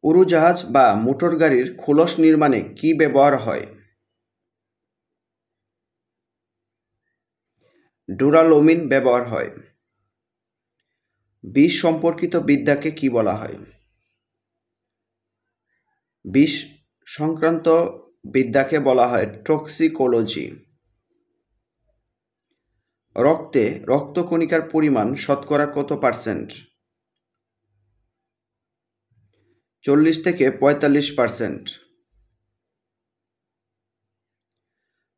উড়োজাহাজ বা মোটরগাড়ির খোলস নির্মাণে কি ব্যবহার হয়? ডুরালুমিন ব্যবহার হয়। বিষ সম্পর্কিত বিদ্যাকে কি বলা হয়? বিষ সংক্রান্ত বিদ্যাকে বলা হয় টক্সিকোলজি। রক্তে রক্তকণিকার পরিমাণ শতকরা কত %? 40 থেকে 45%।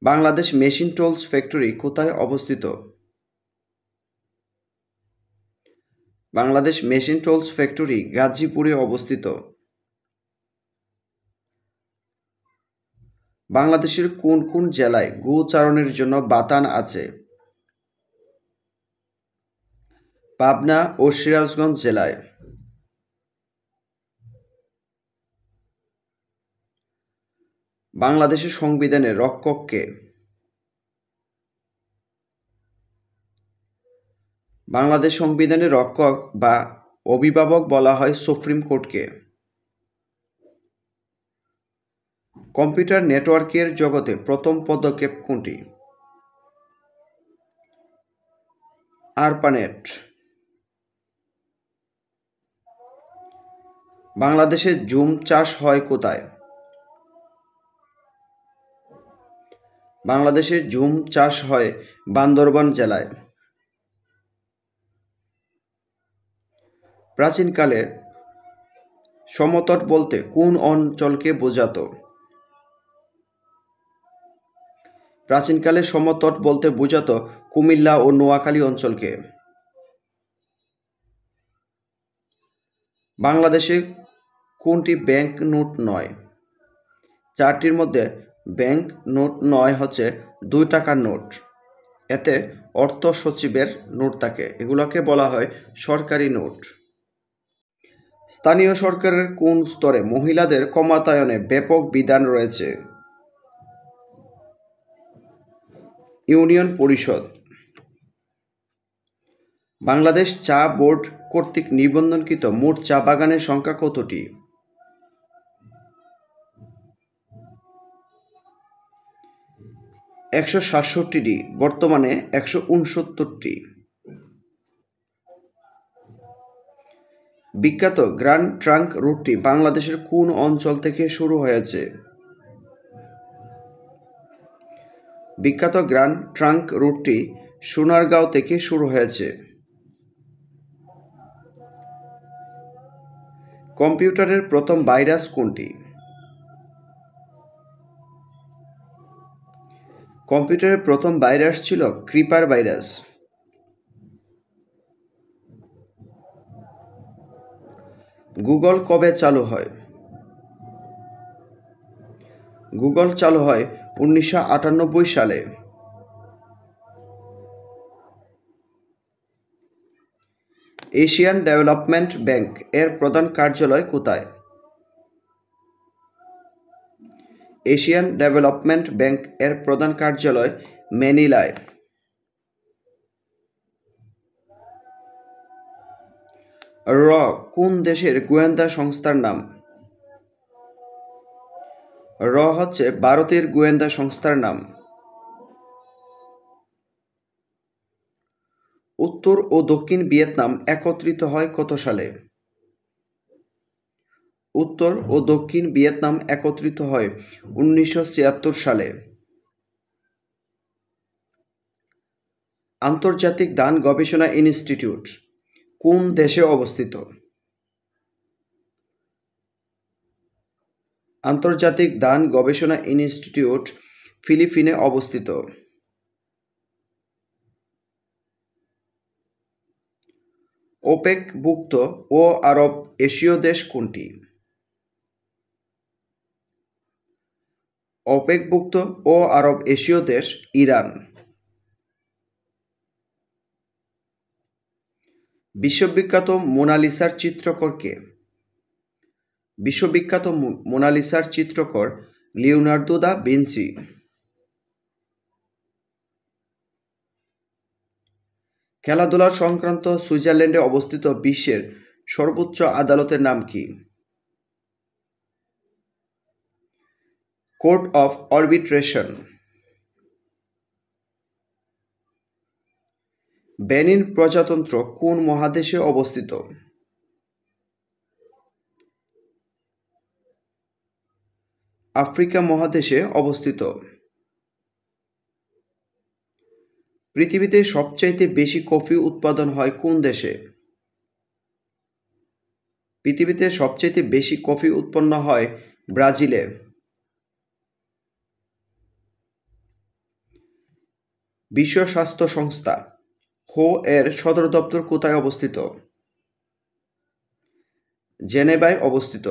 বাংলাদেশ মেশিন টুলস ফ্যাক্টরি কোথায় অবস্থিত? বাংলাদেশ মেশিন টুলস ফ্যাক্টরি গাজীপুরে অবস্থিত। বাংলাদেশের কোন কোন জেলায় গোচারণের জন্য বাতান আছে? পাবনা ও সিরাজগঞ্জ জেলায়। বাংলাদেশের সংবিধানের রক্ষক কে? বাংলাদেশ সংবিধানের রক্ষক বা অভিভাবক বলা হয় সুপ্রিম কোর্টকে। কম্পিউটার নেটওয়ার্কের জগতে প্রথম পদক্ষেপ কোনটি? আরপানেট। বাংলাদেশে জুম চাষ হয় কোথায়? বাংলাদেশে জুম চাষ হয় বান্দরবান জেলায়। প্রাচীনকালে সমতট বলতে কোন অঞ্চলকে বোঝাতো? প্রাচীনকালে সমতট বলতে বোঝাতো কুমিল্লা ও নোয়াখালী অঞ্চলকে। বাংলাদেশে কোনটি ব্যাংক নোট নয়? চারটির মধ্যে ব্যাংক নোট নয় হচ্ছে 2 টাকার নোট। এতে অর্থ সচিবের নোট থাকে, এগুলোকে বলা হয় সরকারি নোট। স্থানীয় সরকারের কোন স্তরে মহিলাদের ক্ষমতায়নে ব্যাপক বিধান রয়েছে? ইউনিয়ন পরিষদ। বাংলাদেশ চা বোর্ড কর্তৃক নিবন্ধনকৃত মোট চা বাগানের সংখ্যা কতটি? 167টি, বর্তমানে 169টি। বিখ্যাত গ্র্যান্ড ট্রাঙ্ক রুটটি বাংলাদেশের কোন অঞ্চল থেকে শুরু হয়েছে? বিখ্যাত গ্র্যান্ড ট্রাঙ্ক রুটটি সোনারগাঁও থেকে শুরু হয়েছে। কম্পিউটারের প্রথম ভাইরাস কোনটি? কম্পিউটারের প্রথম ভাইরাস ছিল ক্রিপার ভাইরাস। গুগল কবে চালু হয়? গুগল চালু হয় 1998 সালে। এশিয়ান ডেভেলপমেন্ট ব্যাংক এর প্রধান কার্যালয় কোথায়? এশিয়ান ডেভেলপমেন্ট ব্যাংক এর প্রধান কার্যালয় ম্যানিলায়। র কোন দেশের গোয়েন্দা সংস্থার নাম? র হচ্ছে ভারতের গোয়েন্দা সংস্থার নাম। উত্তর ও দক্ষিণ ভিয়েতনাম একত্রিত হয় কত সালে? উত্তর ও দক্ষিণ ভিয়েতনাম একত্রিত হয় 1976 সালে। আন্তর্জাতিক ধান গবেষণা ইনস্টিটিউট কোন দেশে অবস্থিত? আন্তর্জাতিক ধান গবেষণা ইনস্টিটিউট ফিলিপিনে অবস্থিত। ওপেকভুক্ত ও আরব এশীয় দেশ কোনটি? ওপেকভুক্ত ও আরব এশীয় দেশ ইরান। বিশ্ববিখ্যাত মোনালিসার চিত্রকর কে? বিশ্ববিখ্যাত মোনালিসার চিত্রকর লিওনার্দো দা ভিঞ্চি। খেলাধুলার সংক্রান্ত সুইজারল্যান্ডে অবস্থিত বিশ্বের সর্বোচ্চ আদালতের নাম কি? Court of arbitration. বেনিন প্রজাতন্ত্র কোন মহাদেশে অবস্থিত? আফ্রিকা মহাদেশে অবস্থিত। পৃথিবীতে সবচাইতে বেশি কফি উৎপাদন হয় কোন দেশে? পৃথিবীতে সবচাইতে বেশি কফি উৎপন্ন হয় ব্রাজিলে। বিশ্ব স্বাস্থ্য সংস্থা হো এর সদর দপ্তর কোথায় অবস্থিত? জেনেভায় অবস্থিত।